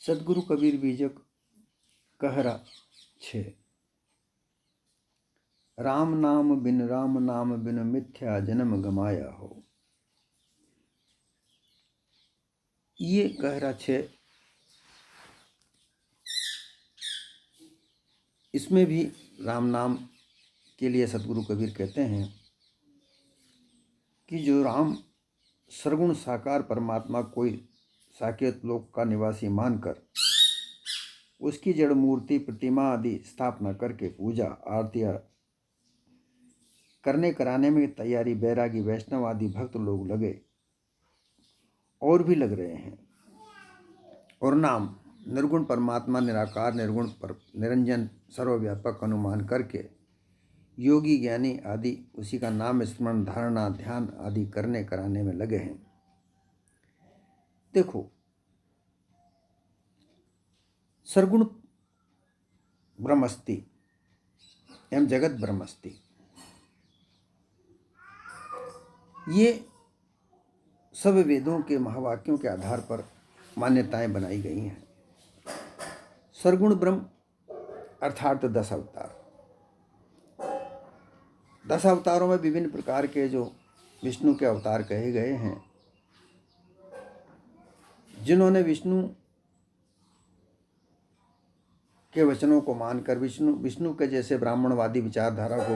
સદગુરુ કબીર બીજક કહરા છે। राम नाम बिन मिथ्या जन्म गमाया हो। ये कहरा छे। इसमें भी राम नाम के लिए सदगुरु कबीर कहते हैं कि जो राम सर्वगुण साकार परमात्मा कोई साकेत लोक का निवासी मानकर उसकी जड़ मूर्ति प्रतिमा आदि स्थापना करके पूजा आरती करने कराने में तैयारी बैरागी वैष्णव आदि भक्त लोग लगे और भी लग रहे हैं। और नाम निर्गुण परमात्मा निराकार निर्गुण पर निरंजन सर्वव्यापक अनुमान करके योगी ज्ञानी आदि उसी का नाम स्मरण धारणा ध्यान आदि करने कराने में लगे हैं। देखो, सर्वगुण ब्रह्मस्ति एवं जगत ब्रह्मस्ति, ये सब वेदों के महावाक्यों के आधार पर मान्यताएं बनाई गई हैं। सर्वगुण ब्रह्म अर्थात 10 अवतार। 10 अवतारों में विभिन्न प्रकार के जो विष्णु के अवतार कहे गए हैं, जिन्होंने विष्णु के वचनों को मानकर विष्णु के जैसे ब्राह्मणवादी विचारधारा को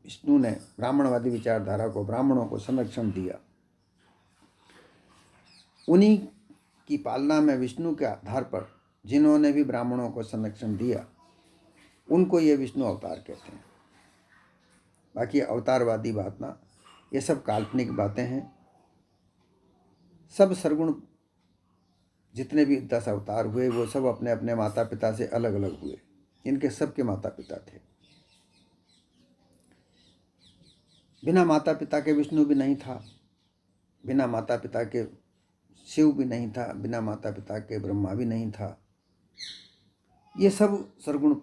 विष्णु ने ब्राह्मणवादी विचारधारा को ब्राह्मणों को संरक्षण दिया। उन्हीं की पालना में विष्णु के आधार पर जिन्होंने भी ब्राह्मणों को संरक्षण दिया, उनको ये विष्णु अवतार कहते हैं। बाकी अवतारवादी बात ना, ये सब काल्पनिक बातें हैं। सब सर्वगुण जितने भी 10 अवतार हुए वो सब अपने अपने माता पिता से अलग अलग हुए। इनके सबके माता पिता थे। बिना माता पिता के विष्णु भी नहीं था, बिना माता पिता के शिव भी नहीं था, बिना माता पिता के ब्रह्मा भी नहीं था। ये सब सर्वगुण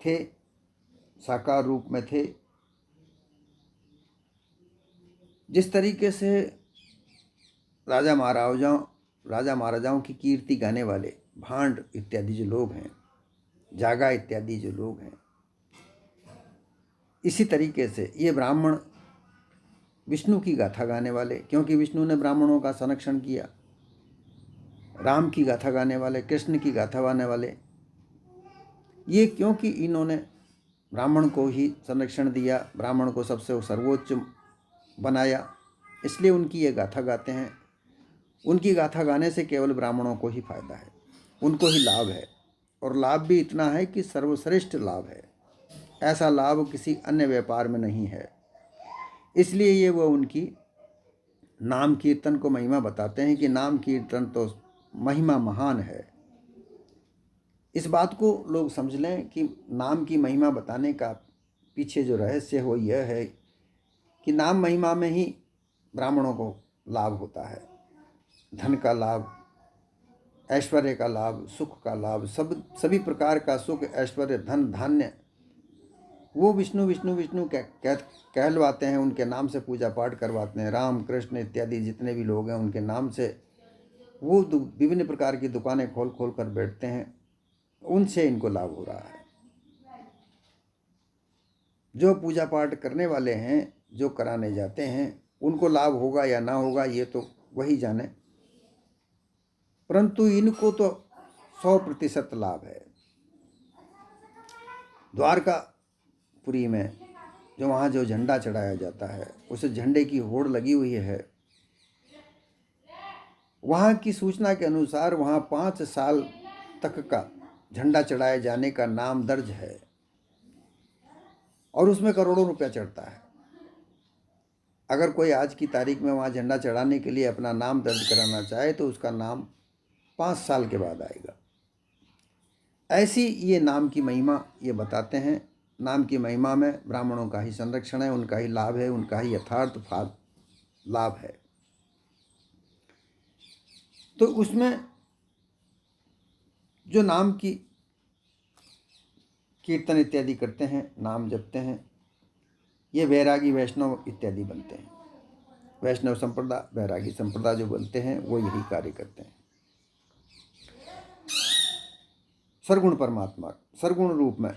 थे, साकार रूप में थे। जिस तरीके से राजा महाराजाओं की कीर्ति गाने वाले भांड इत्यादि जो लोग हैं, जागा इत्यादि जो लोग हैं, इसी तरीके से ये ब्राह्मण विष्णु की गाथा गाने वाले, क्योंकि विष्णु ने ब्राह्मणों का संरक्षण किया। राम की गाथा गाने वाले, कृष्ण की गाथा गाने वाले, ये क्योंकि इन्होंने ब्राह्मण को ही संरक्षण दिया, ब्राह्मण को सबसे सर्वोच्च बनाया, इसलिए उनकी ये गाथा गाते हैं। उनकी गाथा गाने से केवल ब्राह्मणों को ही फायदा है, उनको ही लाभ है, और लाभ भी इतना है कि सर्वश्रेष्ठ लाभ है। ऐसा लाभ किसी अन्य व्यापार में नहीं है। इसलिए ये वो उनकी नाम कीर्तन को महिमा बताते हैं कि नाम कीर्तन तो महिमा महान है। इस बात को लोग समझ लें कि नाम की महिमा बताने का पीछे जो रहस्य हो यह है कि नाम महिमा में ही ब्राह्मणों को लाभ होता है। धन का लाभ, ऐश्वर्य का लाभ, सुख का लाभ, सभी प्रकार का सुख, ऐश्वर्य, धन, धान्य वो विष्णु विष्णु विष्णु कहलवाते हैं। उनके नाम से पूजा पाठ करवाते हैं। राम कृष्ण इत्यादि जितने भी लोग हैं उनके नाम से वो विभिन्न प्रकार की दुकानें खोल खोल कर बैठते हैं। उनसे इनको लाभ हो रहा है। जो पूजा पाठ करने वाले हैं, जो कराने जाते हैं, उनको लाभ होगा या ना होगा ये तो वही जाने, परंतु इनको तो 100% लाभ है। द्वारकापुरी में जो वहाँ जो झंडा चढ़ाया जाता है, उस झंडे की होड़ लगी हुई है। वहाँ की सूचना के अनुसार वहाँ 5 साल तक का झंडा चढ़ाए जाने का नाम दर्ज है, और उसमें करोड़ों रुपया चढ़ता है। अगर कोई आज की तारीख में वहाँ झंडा चढ़ाने के लिए अपना नाम दर्ज कराना चाहे तो उसका नाम 5 साल के बाद आएगा। ऐसी ये नाम की महिमा ये बताते हैं। नाम की महिमा में ब्राह्मणों का ही संरक्षण है, उनका ही लाभ है, उनका ही यथार्थ लाभ है। तो उसमें जो नाम की कीर्तन इत्यादि करते हैं, नाम जपते हैं, ये वैरागी वैष्णव इत्यादि बनते हैं। वैष्णव संप्रदाय, वैरागी संप्रदाय जो बनते हैं वो यही कार्य करते हैं। सरगुण परमात्मा सरगुण रूप में,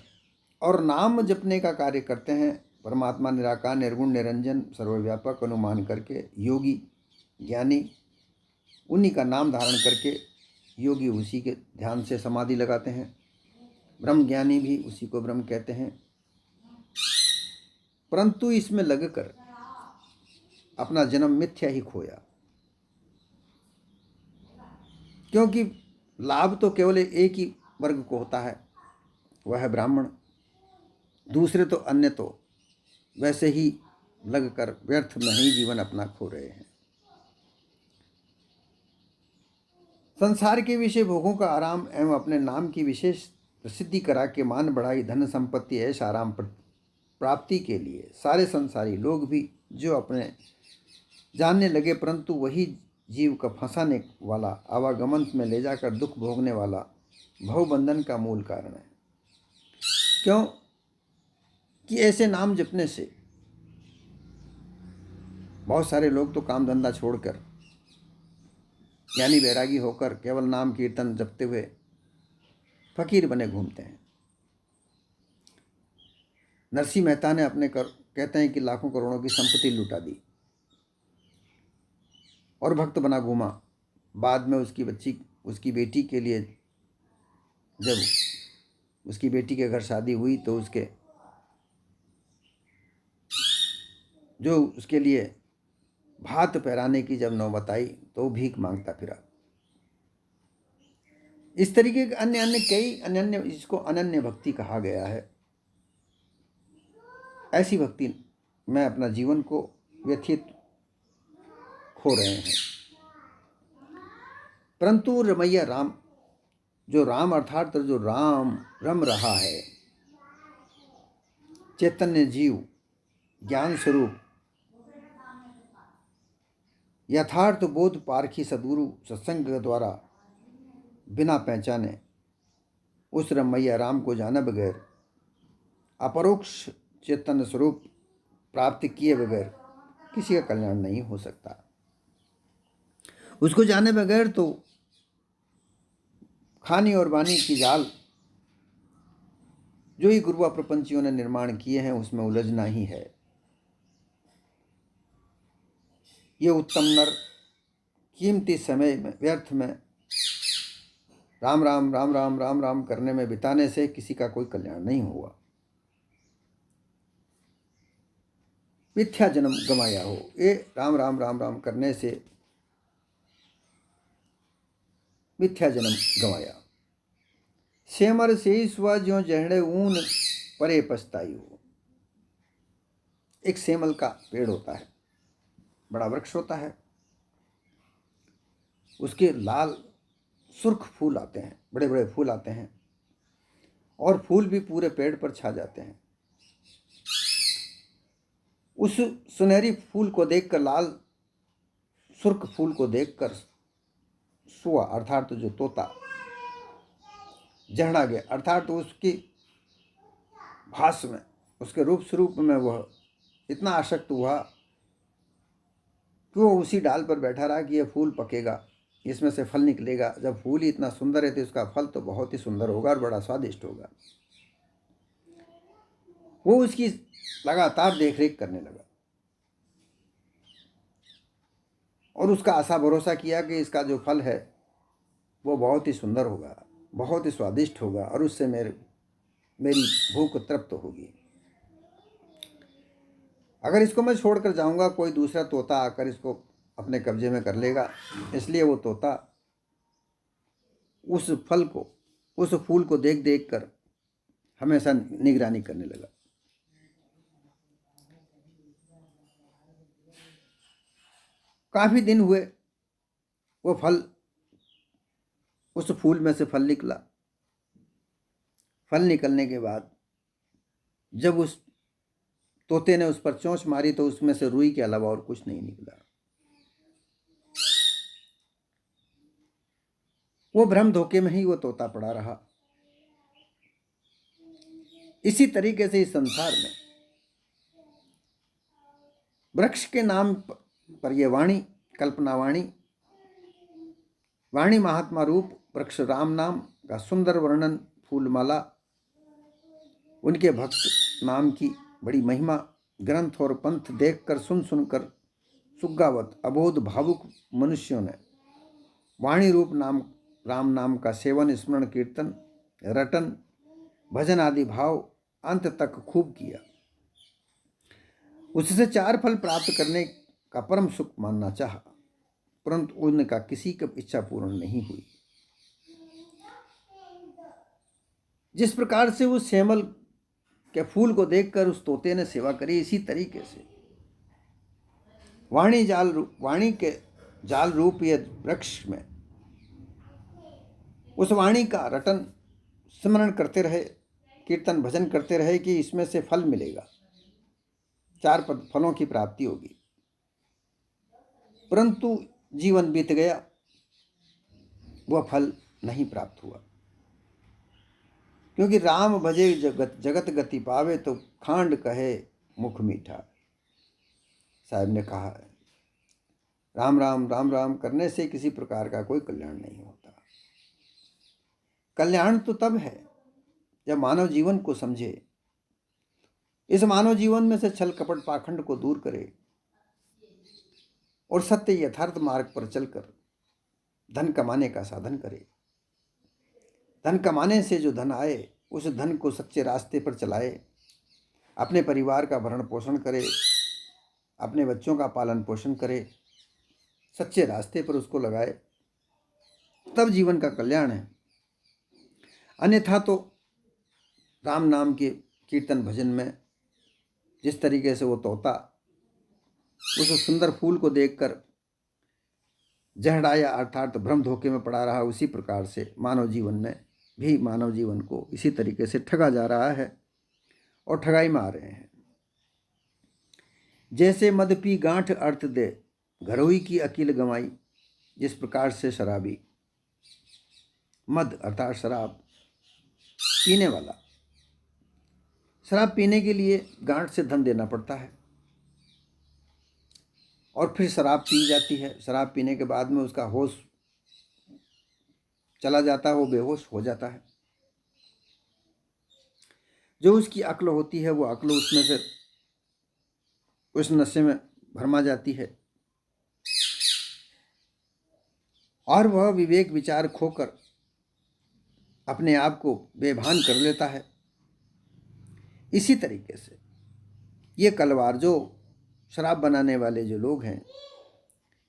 और नाम जपने का कार्य करते हैं। परमात्मा निराकार, निर्गुण, निरंजन, सर्वव्यापक अनुमान करके योगी ज्ञानी उन्हीं का नाम धारण करके योगी उसी के ध्यान से समाधि लगाते हैं। ब्रह्म ज्ञानी भी उसी को ब्रह्म कहते हैं। परंतु इसमें लगकर अपना जन्म मिथ्या ही खोया, क्योंकि लाभ तो केवल एक ही वर्ग को होता है, वह है ब्राह्मण। दूसरे तो अन्य तो वैसे ही लगकर व्यर्थ में ही जीवन अपना खो रहे हैं। संसार के विषय भोगों का आराम एवं अपने नाम की विशेष प्रसिद्धि करा के मान बढ़ाई, धन संपत्ति, ऐश आराम प्राप्ति के लिए सारे संसारी लोग भी जो अपने जानने लगे, परंतु वही जीव का फंसाने वाला, आवागमन में ले जाकर दुख भोगने वाला भवबंधन का मूल कारण है। क्यों कि ऐसे नाम जपने से बहुत सारे लोग तो काम धंधा छोड़कर यानी वैरागी होकर केवल नाम कीर्तन जपते हुए फकीर बने घूमते हैं। नरसिंह मेहता ने अपने कहते हैं कि लाखों करोड़ों की संपत्ति लुटा दी और भक्त बना घूमा। बाद में उसकी बेटी के लिए, जब उसकी बेटी के घर शादी हुई तो उसके लिए भात पहराने की जब नौबत आई तो भीख मांगता फिरा। इस तरीके के कई अन्य, इसको अनन्य भक्ति कहा गया है। ऐसी भक्ति में अपना जीवन को व्यथित खो रहे हैं। परंतु रमैया राम, जो राम अर्थात जो राम रम रहा है, चैतन्य जीव, ज्ञान स्वरूप, यथार्थ बोध पारखी सद्गुरु सत्संग के द्वारा बिना पहचाने उस रमैया राम को जाने बगैर, अपरोक्ष चैतन्य स्वरूप प्राप्त किए बगैर किसी का कल्याण नहीं हो सकता। उसको जाने बगैर तो खानी और बानी की जाल जो ही गुरुआ प्रपंचियों ने निर्माण किए हैं उसमें उलझना ही है। ये उत्तम नर कीमती समय में व्यर्थ में राम राम राम राम राम राम करने में बिताने से किसी का कोई कल्याण नहीं हुआ। मिथ्या जन्म गमाया हो, ये राम राम राम राम करने से मिथ्या जन्म गमाया। सेमर से स्व ज्यों जहड़े ऊन परे पछताई हो। एक सेमल का पेड़ होता है, बड़ा वृक्ष होता है, उसके लाल सुर्ख फूल आते हैं, बड़े बड़े फूल आते हैं और फूल भी पूरे पेड़ पर छा जाते हैं। उस सुनहरी फूल को देखकर, लाल सुर्ख फूल को देखकर सुआ अर्थात जो तोता जहड़ा गया, अर्थात उसकी भास में, उसके रूप स्वरूप में वह इतना आसक्त हुआ कि वो उसी डाल पर बैठा रहा कि यह फूल पकेगा, इसमें से फल निकलेगा। जब फूल ही इतना सुंदर है तो इसका फल तो बहुत ही सुंदर होगा और बड़ा स्वादिष्ट होगा। वो उसकी लगातार देखरेख करने लगा और उसका आशा भरोसा किया कि इसका जो फल है वो बहुत ही सुंदर होगा, बहुत ही स्वादिष्ट होगा और उससे मेरी भूख तृप्त होगी। अगर इसको मैं छोड़कर जाऊंगा कोई दूसरा तोता आकर इसको अपने कब्जे में कर लेगा, इसलिए वो तोता उस फल को, उस फूल को देख देख कर हमेशा निगरानी करने लगा। काफी दिन हुए, वो फल, उस फूल में से फल निकला। फल निकलने के बाद जब उस तोते ने उस पर चोंच मारी तो उसमें से रुई के अलावा और कुछ नहीं निकला। वो भ्रम धोखे में ही वो तोता पड़ा रहा। इसी तरीके से इस संसार में वृक्ष के नाम पर यह वाणी, कल्पना वाणी महात्मा रूप वृक्ष राम नाम का सुंदर वर्णन फूलमाला, उनके भक्त नाम की बड़ी महिमा, ग्रंथ और पंथ देखकर सुन सुनकर सुग्गावत अबोध भावुक मनुष्यों ने वाणी रूप नाम राम नाम का सेवन, स्मरण, कीर्तन, रटन, भजन आदि भाव अंत तक खूब किया। उससे 4 फल प्राप्त करने का परम सुख मानना चाहा, परंतु उनका किसी की इच्छा पूर्ण नहीं हुई। जिस प्रकार से उस श्यामल के फूल को देखकर उस तोते ने सेवा करी, इसी तरीके से वाणी के जाल रूप ये वृक्ष में उस वाणी का रटन, स्मरण करते रहे, कीर्तन भजन करते रहे कि इसमें से फल मिलेगा, 4 फलों की प्राप्ति होगी। परंतु जीवन बीत गया, वह फल नहीं प्राप्त हुआ, क्योंकि राम भजे जगत गति पावे तो खांड कहे मुख मीठा। साहब ने कहा है, राम राम राम राम करने से किसी प्रकार का कोई कल्याण नहीं होता। कल्याण तो तब है जब मानव जीवन को समझे, इस मानव जीवन में से छल कपट पाखंड को दूर करे और सत्य यथार्थ मार्ग पर चलकर धन कमाने का साधन करे। धन कमाने से जो धन आए उस धन को सच्चे रास्ते पर चलाए, अपने परिवार का भरण पोषण करे, अपने बच्चों का पालन पोषण करे, सच्चे रास्ते पर उसको लगाए, तब जीवन का कल्याण है। अन्यथा तो राम नाम के कीर्तन भजन में जिस तरीके से वो तोता उस सुंदर फूल को देखकर जहड़ाया अर्थात भ्रम धोखे में पड़ा रहा, उसी प्रकार से मानव जीवन में भी मानव जीवन को इसी तरीके से ठगा जा रहा है और ठगाई में आ रहे हैं। जैसे मद पी गांठ अर्थ दे घरोई की अकील गंवाई, जिस प्रकार से शराबी, मद अर्थात शराब पीने वाला, शराब पीने के लिए गांठ से धन देना पड़ता है और फिर शराब पी जाती है। शराब पीने के बाद में उसका होश चला जाता है, वो बेहोश हो जाता है। जो उसकी अक्ल होती है वो अक्ल उसमें से उस नशे में भरमा जाती है और वह विवेक विचार खोकर अपने आप को बेभान कर लेता है। इसी तरीके से ये कलवार जो शराब बनाने वाले जो लोग हैं,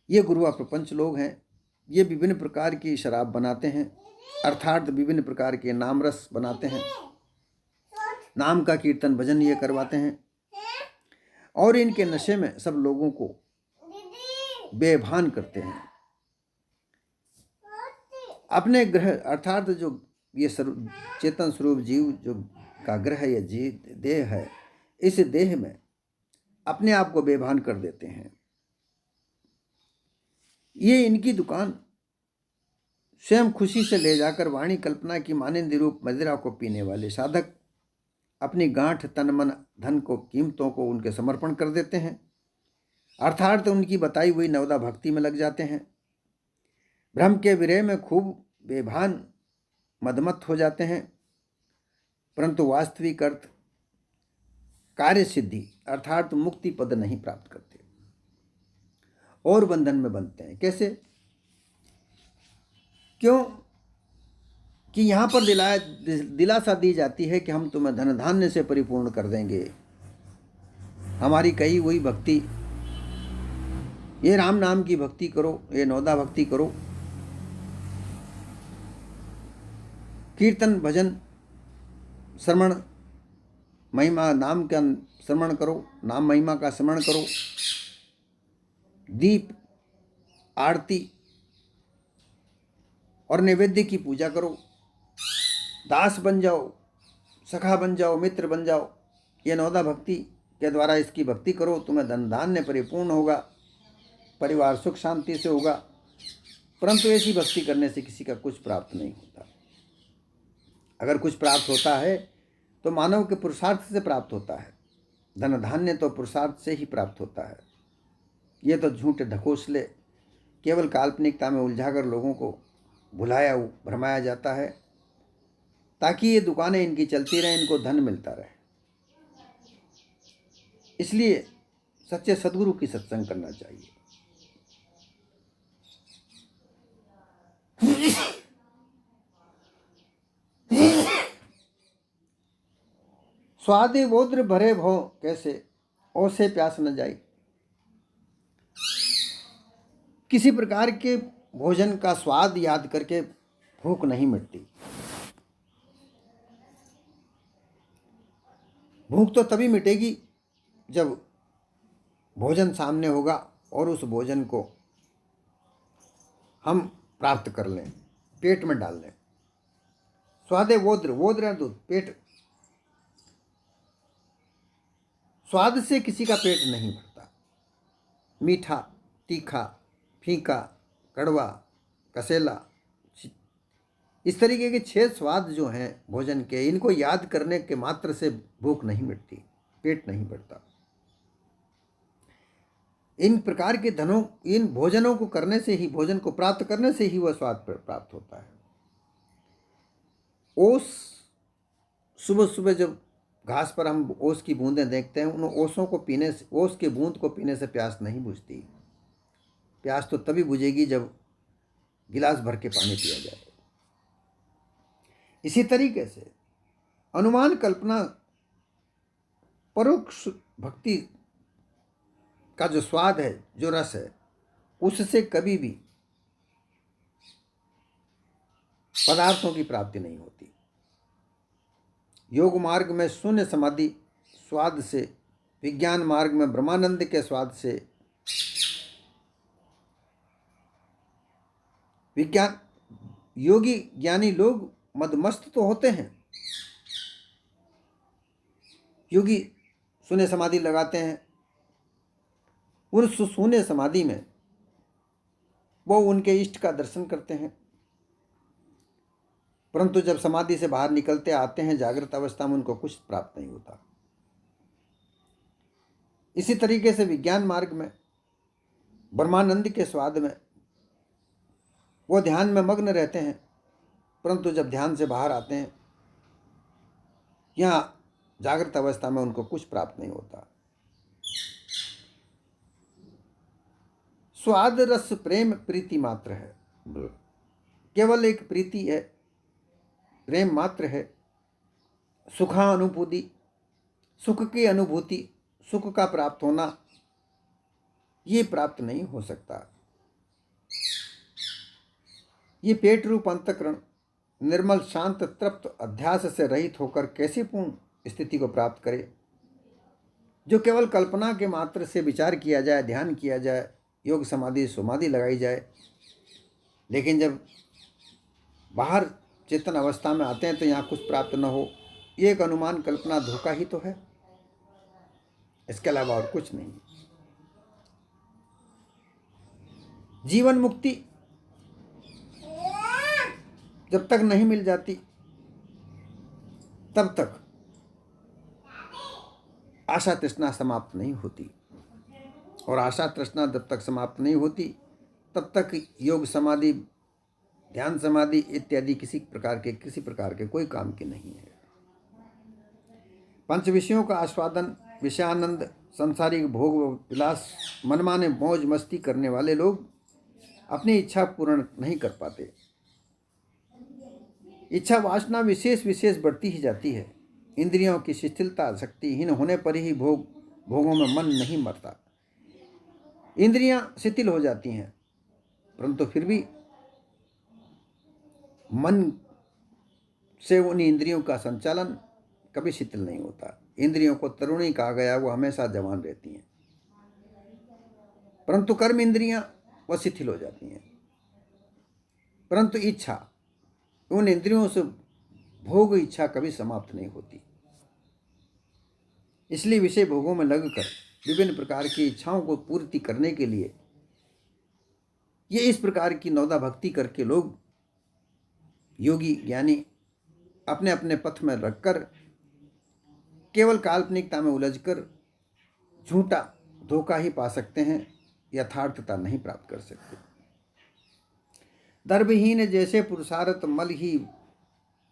ये गुरुआ प्रपंच लोग हैं, ये विभिन्न प्रकार की शराब बनाते हैं, अर्थात विभिन्न प्रकार के नाम रस बनाते हैं, नाम का कीर्तन भजन ये करवाते हैं और इनके नशे में सब लोगों को बेभान करते हैं। अपने ग्रह अर्थात जो ये चेतन स्वरूप जीव जो का ग्रह या देह है, इस देह में अपने आप को बेभान कर देते हैं। ये इनकी दुकान स्वयं खुशी से ले जाकर वाणी कल्पना की मानिंद रूप मदिरा को पीने वाले साधक अपनी गांठ तन मन धन को कीमतों को उनके समर्पण कर देते हैं, अर्थात उनकी बताई हुई नवदा भक्ति में लग जाते हैं। भ्रम के विरह में खूब बेभान मदमत हो जाते हैं, परंतु वास्तविक अर्थ कार्य सिद्धि अर्थात मुक्ति पद नहीं प्राप्त करते और बंधन में बंधते हैं। कैसे? क्यों कि यहाँ पर दिलासा दी जाती है कि हम तुम्हें धन धान्य से परिपूर्ण कर देंगे, हमारी कही हुई भक्ति, ये राम नाम की भक्ति करो, ये नौदा भक्ति करो, कीर्तन भजन श्रवण महिमा नाम का श्रवण करो, नाम महिमा का श्रवण करो, दीप आरती और नैवेद्य की पूजा करो, दास बन जाओ, सखा बन जाओ, मित्र बन जाओ। ये नौदा भक्ति के द्वारा इसकी भक्ति करो, तुम्हें धन धान्य परिपूर्ण होगा, परिवार सुख शांति से होगा। परंतु ऐसी भक्ति करने से किसी का कुछ प्राप्त नहीं होता। अगर कुछ प्राप्त होता है तो मानव के पुरुषार्थ से प्राप्त होता है, धन धान्य तो पुरुषार्थ से ही प्राप्त होता है। ये तो झूठे ढकोसले केवल काल्पनिकता में उलझाकर लोगों को भुलाया भरमाया जाता है ताकि ये दुकानें इनकी चलती रहें, इनको धन मिलता रहे। इसलिए सच्चे सद्गुरु की सत्संग करना चाहिए। स्वादे वोद्र भरे भो कैसे, ओसे प्यास न जाई। किसी प्रकार के भोजन का स्वाद याद करके भूख नहीं मिटती। भूख तो तभी मिटेगी जब भोजन सामने होगा और उस भोजन को हम प्राप्त कर लें, पेट में डाल लें। स्वादे वोद्र, वोद्र दूध, पेट। स्वाद से किसी का पेट नहीं भरता। मीठा, तीखा, फीका, कड़वा, कसेला, इस तरीके के 6 स्वाद जो हैं भोजन के, इनको याद करने के मात्र से भूख नहीं मिटती, पेट नहीं भरता। इन प्रकार के धनों, इन भोजनों को करने से ही, भोजन को प्राप्त करने से ही वह स्वाद प्राप्त होता है। ओस, सुबह सुबह जब घास पर हम ओस की बूंदें देखते हैं, उन ओसों को पीने से, ओस के बूंद को पीने से प्यास नहीं बुझती। प्यास तो तभी बुझेगी जब गिलास भर के पानी पिया जाए। इसी तरीके से अनुमान, कल्पना, परोक्ष भक्ति का जो स्वाद है, जो रस है, उससे कभी भी पदार्थों की प्राप्ति नहीं होती। योग मार्ग में शून्य समाधि स्वाद से, विज्ञान मार्ग में ब्रह्मानंद के स्वाद से, विज्ञान योगी ज्ञानी लोग मदमस्त तो होते हैं। योगी शून्य समाधि लगाते हैं, उस शून्य समाधि में वो उनके इष्ट का दर्शन करते हैं, परंतु जब समाधि से बाहर निकलते आते हैं जागृत अवस्था में, उनको कुछ प्राप्त नहीं होता। इसी तरीके से विज्ञान मार्ग में ब्रह्मानंद के स्वाद में वो ध्यान में मग्न रहते हैं, परंतु जब ध्यान से बाहर आते हैं, यहाँ जागृत अवस्था में उनको कुछ प्राप्त नहीं होता। स्वाद रस प्रेम प्रीति मात्र है, केवल एक प्रीति है, प्रेम मात्र है। सुखानुभूति, सुख की अनुभूति, सुख का प्राप्त होना, ये प्राप्त नहीं हो सकता। ये पेट रूप अंतःकरण निर्मल शांत तृप्त अध्यास से रहित होकर कैसे पूर्ण स्थिति को प्राप्त करे, जो केवल कल्पना के मात्र से विचार किया जाए, ध्यान किया जाए, योग समाधि समाधि लगाई जाए, लेकिन जब बाहर चेतन अवस्था में आते हैं तो यहाँ कुछ प्राप्त न हो, ये एक अनुमान, कल्पना, धोखा ही तो है, इसके अलावा और कुछ नहीं। जीवन मुक्ति जब तक नहीं मिल जाती तब तक आशा तृष्णा समाप्त नहीं होती, और आशा तृष्णा जब तक समाप्त नहीं होती तब तक योग समाधि, ध्यान समाधि इत्यादि किसी प्रकार के कोई काम की नहीं है। पंच विषयों का आस्वादन, विषयानंद, सांसारिक भोग विलास, मनमाने मौज मस्ती करने वाले लोग अपनी इच्छा पूर्ण नहीं कर पाते। इच्छा वासना विशेष बढ़ती ही जाती है। इंद्रियों की शिथिलता, शक्तिहीन होने पर ही भोगों में मन नहीं मरता। इंद्रियां शिथिल हो जाती हैं, परंतु फिर भी मन से उन इंद्रियों का संचालन कभी शिथिल नहीं होता। इंद्रियों को तरुणी कहा गया, वो हमेशा जवान रहती हैं, परंतु कर्म इंद्रियां वह शिथिल हो जाती हैं। परंतु इच्छा, उन इंद्रियों से भोग इच्छा कभी समाप्त नहीं होती। इसलिए विषय भोगों में लगकर विभिन्न प्रकार की इच्छाओं को पूर्ति करने के लिए ये इस प्रकार की नौदा भक्ति करके लोग, योगी ज्ञानी, अपने अपने पथ में रखकर केवल काल्पनिकता में उलझकर झूठा धोखा ही पा सकते हैं, यथार्थता नहीं प्राप्त कर सकते। दर्भहीन जैसे पुरुषार्थ मल ही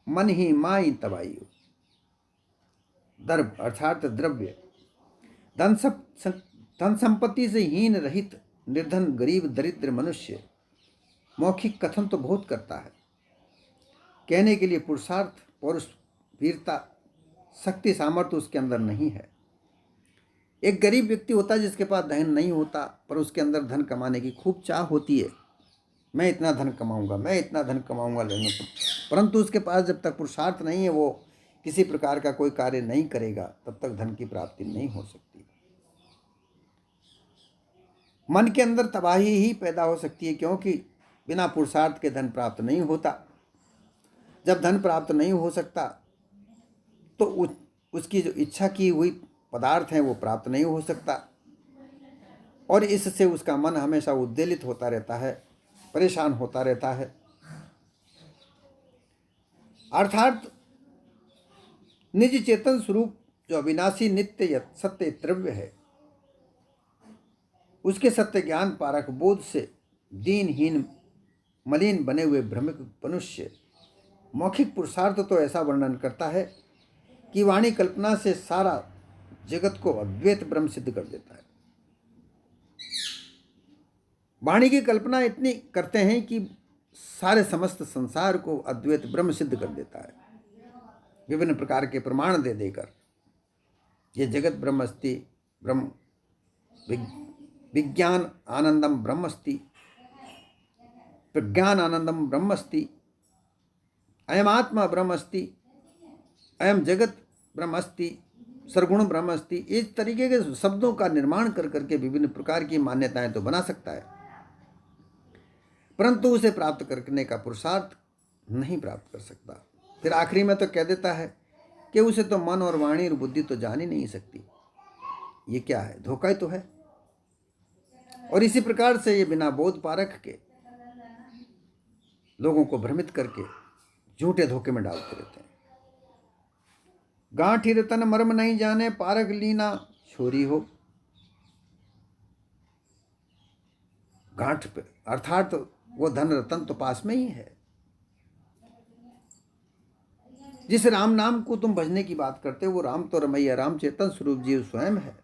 मन ही माई तबायु। दर्भ अर्थात द्रव्य, धन संपत्ति से हीन रहित निर्धन गरीब दरिद्र मनुष्य मौखिक कथन तो बहुत करता है, कहने के लिए पुरुषार्थ, पौरुष, वीरता, शक्ति, सामर्थ्य उसके अंदर नहीं है। एक गरीब व्यक्ति होता है जिसके पास धन नहीं होता, पर उसके अंदर धन कमाने की खूब चाह होती है। मैं इतना धन कमाऊंगा, मैं इतना धन कमाऊंगा, परंतु उसके पास जब तक पुरुषार्थ नहीं है, वो किसी प्रकार का कोई कार्य नहीं करेगा, तब तक धन की प्राप्ति नहीं हो सकती। मन के अंदर तबाही ही पैदा हो सकती है, क्योंकि बिना पुरुषार्थ के धन प्राप्त नहीं होता। जब धन प्राप्त नहीं हो सकता तो उसकी जो इच्छा की हुई पदार्थ है वो प्राप्त नहीं हो सकता, और इससे उसका मन हमेशा उद्वेलित होता रहता है, परेशान होता रहता है। अर्थात निज चेतन स्वरूप जो अविनाशी नित्य सत्य द्रव्य है, उसके सत्य ज्ञान पारक बोध से दीनहीन मलिन बने हुए भ्रमिक मनुष्य मौखिक पुरुषार्थ तो ऐसा वर्णन करता है कि वाणी कल्पना से सारा जगत को अद्वैत ब्रह्म सिद्ध कर देता है। वाणी की कल्पना इतनी करते हैं कि सारे समस्त संसार को अद्वैत ब्रह्म सिद्ध कर देता है, विभिन्न प्रकार के प्रमाण दे देकर। ये जगत ब्रह्मस्ति, ब्रह्म विज्ञान आनंदम ब्रह्मस्ति, प्रज्ञान आनंदम ब्रह्मस्ति, अयम आत्मा ब्रह्मस्ति, अयम जगत ब्रह्मस्ति, सर्वगुण ब्रह्मस्ति। इस तरीके के शब्दों का निर्माण कर करके विभिन्न प्रकार की मान्यताएं तो बना सकता है, परंतु उसे प्राप्त करने का पुरुषार्थ नहीं प्राप्त कर सकता। फिर आखिरी में तो कह देता है कि उसे तो मन और वाणी और बुद्धि तो जान ही नहीं सकती। ये क्या है? धोखा ही तो है। और इसी प्रकार से ये बिना बोध पारख के लोगों को भ्रमित करके झूठे धोखे में डालते रहते हैं। गांठ रतन मर्म नहीं जाने, पारख लीना छोरी हो। गांठ पे अर्थात वो धन रतन तो पास में ही है। जिस राम नाम को तुम भजने की बात करते हो, वो राम तो रमैया राम चेतन स्वरूप जीव स्वयं है।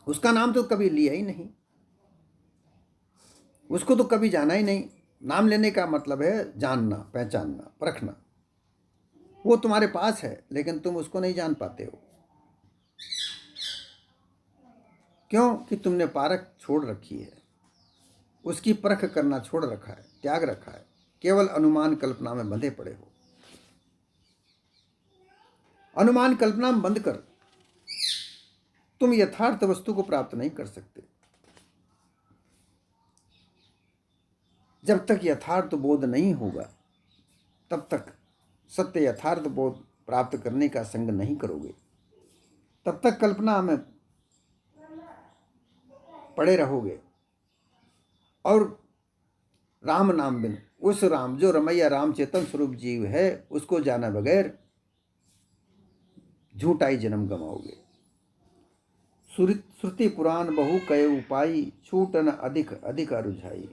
उसका नाम तो कभी लिया ही नहीं, उसको तो कभी जाना ही नहीं। नाम लेने का मतलब है जानना, पहचानना, परखना। वो तुम्हारे पास है लेकिन तुम उसको नहीं जान पाते हो। क्यों? कि तुमने पारख छोड़ रखी है, उसकी परख करना छोड़ रखा है, त्याग रखा है, केवल अनुमान कल्पना में बंधे पड़े हो। अनुमान कल्पना में बंध कर तुम यथार्थ वस्तु को प्राप्त नहीं कर सकते। जब तक यथार्थ बोध नहीं होगा तब तक सत्य यथार्थ बोध प्राप्त करने का संग नहीं करोगे, तब तक कल्पना में पड़े रहोगे। और राम नाम बिन, उस राम जो रमैया राम चेतन स्वरूप जीव है, उसको जाना बगैर झूठा ही जन्म गमाओगे। श्रुति पुराण बहु कय उपाई, छूट न अधिक अधिक अरुझाई।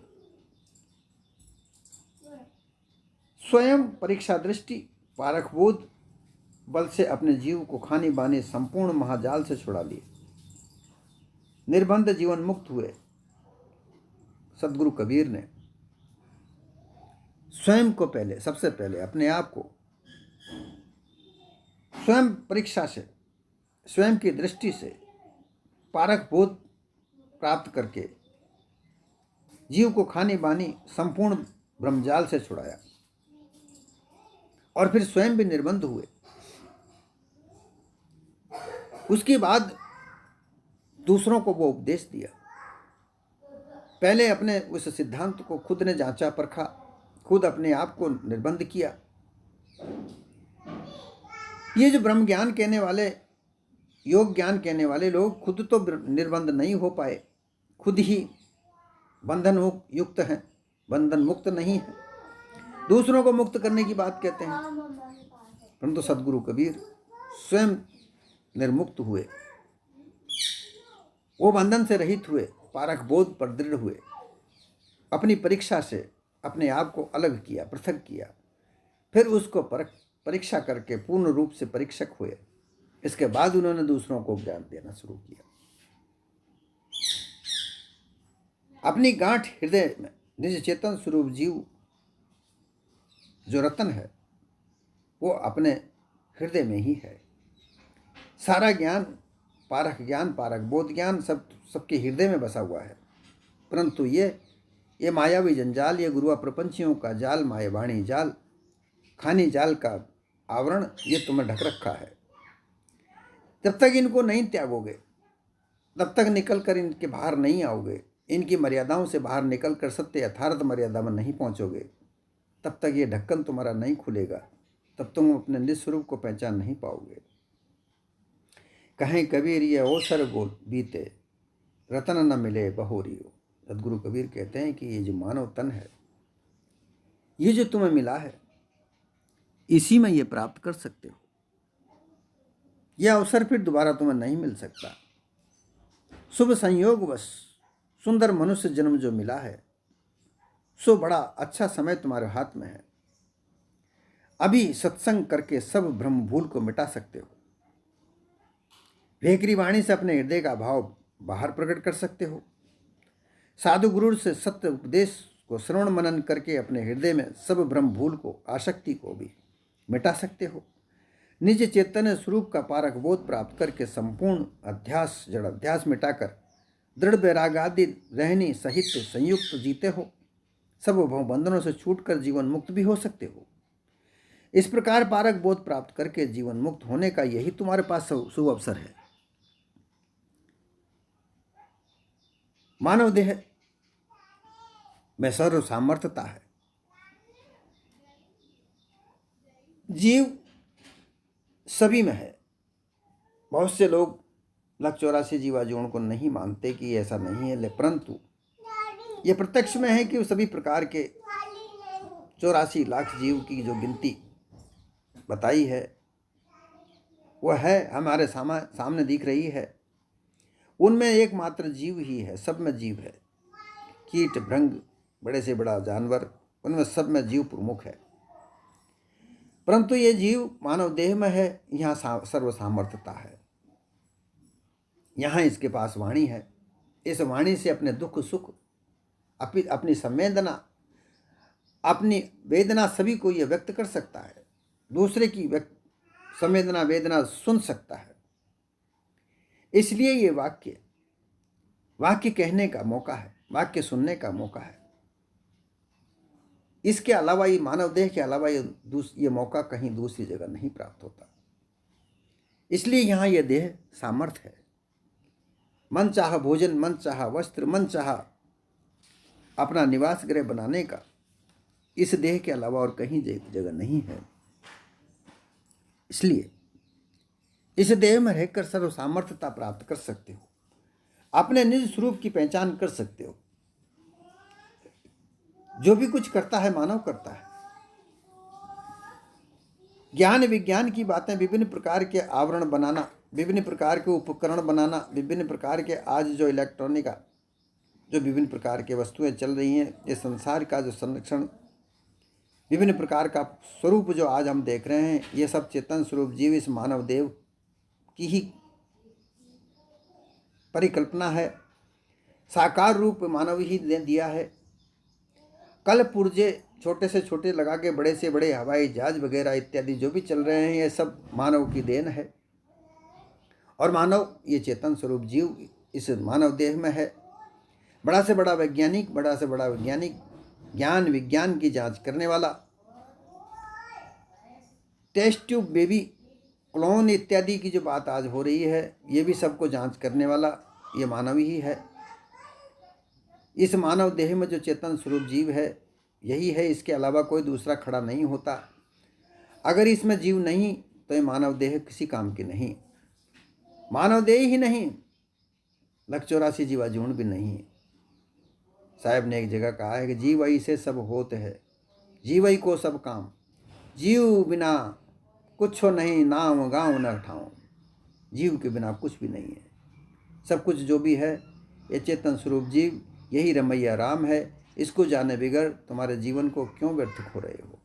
स्वयं परीक्षा दृष्टि पारख बोध बल से अपने जीव को खाने बाने संपूर्ण महाजाल से छुड़ा लिए, निर्बंध जीवन मुक्त हुए। सदगुरु कबीर ने स्वयं को पहले, सबसे पहले अपने आप को स्वयं परीक्षा से, स्वयं की दृष्टि से पारख बोध प्राप्त करके जीव को खानी बानी संपूर्ण ब्रह्मजाल से छुड़ाया, और फिर स्वयं भी निर्बंध हुए। उसके बाद दूसरों को वो उपदेश दिया। पहले अपने उस सिद्धांत को खुद ने जांचा परखा, खुद अपने आप को निर्बंध किया। ये जो ब्रह्म ज्ञान कहने वाले, योग ज्ञान कहने वाले लोग खुद तो निर्बंध नहीं हो पाए, खुद ही बंधन युक्त हैं, बंधन मुक्त नहीं है, दूसरों को मुक्त करने की बात कहते हैं। परंतु सदगुरु कबीर स्वयं निर्मुक्त हुए, वो बंधन से रहित हुए, पारख बोध पर दृढ़ हुए, अपनी परीक्षा से अपने आप को अलग किया, पृथक किया, फिर उसको परीक्षा करके पूर्ण रूप से परीक्षक हुए। इसके बाद उन्होंने दूसरों को ज्ञान देना शुरू किया। अपनी गांठ हृदय में निज चेतन स्वरूप जीव जो रतन है वो अपने हृदय में ही है। सारा ज्ञान, पारक बोध ज्ञान सबके हृदय में बसा हुआ है। परंतु ये मायावी जंजाल, ये गुरुआ प्रपंचियों का जाल, मायावाणी जाल, खानी जाल का आवरण ये तुम्हें ढक रखा है। जब तक इनको नहीं त्यागोगे, तब तक निकल कर इनके बाहर नहीं आओगे, इनकी मर्यादाओं से बाहर निकल कर सत्य यथार्थ मर्यादा में नहीं पहुंचोगे, तब तक ये ढक्कन तुम्हारा नहीं खुलेगा, तब तुम अपने निस्वरूप को पहचान नहीं पाओगे। कहें कबीर ये अवसर गोल बीते, रतन न मिले बहोरियो। सदगुरु कबीर कहते हैं कि ये जो मानव तन है, ये जो तुम्हें मिला है, इसी में ये प्राप्त कर सकते हो। यह अवसर फिर दोबारा तुम्हें नहीं मिल सकता। शुभ संयोगवश सुंदर मनुष्य जन्म जो मिला है, सो बड़ा अच्छा समय तुम्हारे हाथ में है। अभी सत्संग करके सब भ्रम भूल को मिटा सकते हो। भेकरी वाणी से अपने हृदय का भाव बाहर प्रकट कर सकते हो। साधु गुरु से सत्य उपदेश को श्रवण मनन करके अपने हृदय में सब भ्रम भूल को, आसक्ति को भी मिटा सकते हो। निज चैतन्य स्वरूप का पारक बोध प्राप्त करके संपूर्ण अध्यास, जड़ अध्यास मिटाकर दृढ़ वैराग आदि रहनी सहित संयुक्त जीते हो। सब भव बंधनों से छूटकर जीवन मुक्त भी हो सकते हो। इस प्रकार पारक बोध प्राप्त करके जीवन मुक्त होने का यही तुम्हारे पास शुभ अवसर है। मानव देह में सर्व सामर्थ्यता है। जीव सभी में है। बहुत से लोग 184 जीवाणुओं को नहीं मानते कि ऐसा नहीं है, परंतु ये प्रत्यक्ष में है कि सभी प्रकार के 84 लाख जीव की जो गिनती बताई है वह है, हमारे सामने दिख रही है। उनमें एकमात्र जीव ही है, सब में जीव है। कीट, भृंग, बड़े से बड़ा जानवर, उनमें सब में जीव प्रमुख है। परंतु ये जीव मानव देह में है, यहाँ सर्व सामर्थ्यता है। यहाँ इसके पास वाणी है। इस वाणी से अपने दुख सुख, अपनी संवेदना, अपनी वेदना सभी को यह व्यक्त कर सकता है। दूसरे की संवेदना वेदना सुन सकता है। इसलिए ये वाक्य कहने का मौका है, वाक्य सुनने का मौका है। इसके अलावा, ये मानव देह के अलावा ये मौका कहीं दूसरी जगह नहीं प्राप्त होता। इसलिए यहाँ यह देह सामर्थ्य है। मन चाह भोजन, मन चाह वस्त्र, मन चाह अपना निवास गृह बनाने का इस देह के अलावा और कहीं जगह नहीं है। इसलिए इस देह में रहकर सर्व सामर्थ्यता प्राप्त कर सकते हो, अपने निज स्वरूप की पहचान कर सकते हो। जो भी कुछ करता है मानव करता है। ज्ञान विज्ञान की बातें, विभिन्न प्रकार के आवरण बनाना, विभिन्न प्रकार के उपकरण बनाना, विभिन्न प्रकार के आज जो इलेक्ट्रॉनिक जो विभिन्न प्रकार के वस्तुएं चल रही हैं, ये संसार का जो संरक्षण, विभिन्न प्रकार का स्वरूप जो आज हम देख रहे हैं, ये सब चेतन स्वरूप जीव इस मानव देव की ही परिकल्पना है। साकार रूप मानव ही दिया है। कल पुर्जे छोटे से छोटे लगा के बड़े से बड़े हवाई जहाज वगैरह इत्यादि जो भी चल रहे हैं, ये सब मानव की देन है। और मानव ये चेतन स्वरूप जीव इस मानव देह में है। बड़ा से बड़ा वैज्ञानिक, ज्ञान विज्ञान की जांच करने वाला, टेस्ट ट्यूब बेबी क्लोन इत्यादि की जो बात आज हो रही है, ये भी सबको जांच करने वाला ये मानव ही है। इस मानव देह में जो चेतन स्वरूप जीव है यही है, इसके अलावा कोई दूसरा खड़ा नहीं होता। अगर इसमें जीव नहीं तो ये मानव देह किसी काम की नहीं। मानव देह ही नहीं, 184 जीवाणु भी नहीं। साहब ने एक जगह कहा है कि जीवई से सब होते है, जीवई को सब काम, जीव बिना कुछ नहीं, नाम गाँव न ठाऊं। जीव के बिना कुछ भी नहीं है। सब कुछ जो भी है ये चेतन स्वरूप जीव, यही रमैया राम है। इसको जाने बिगड़ तुम्हारे जीवन को क्यों व्यर्थ खो रहे हो।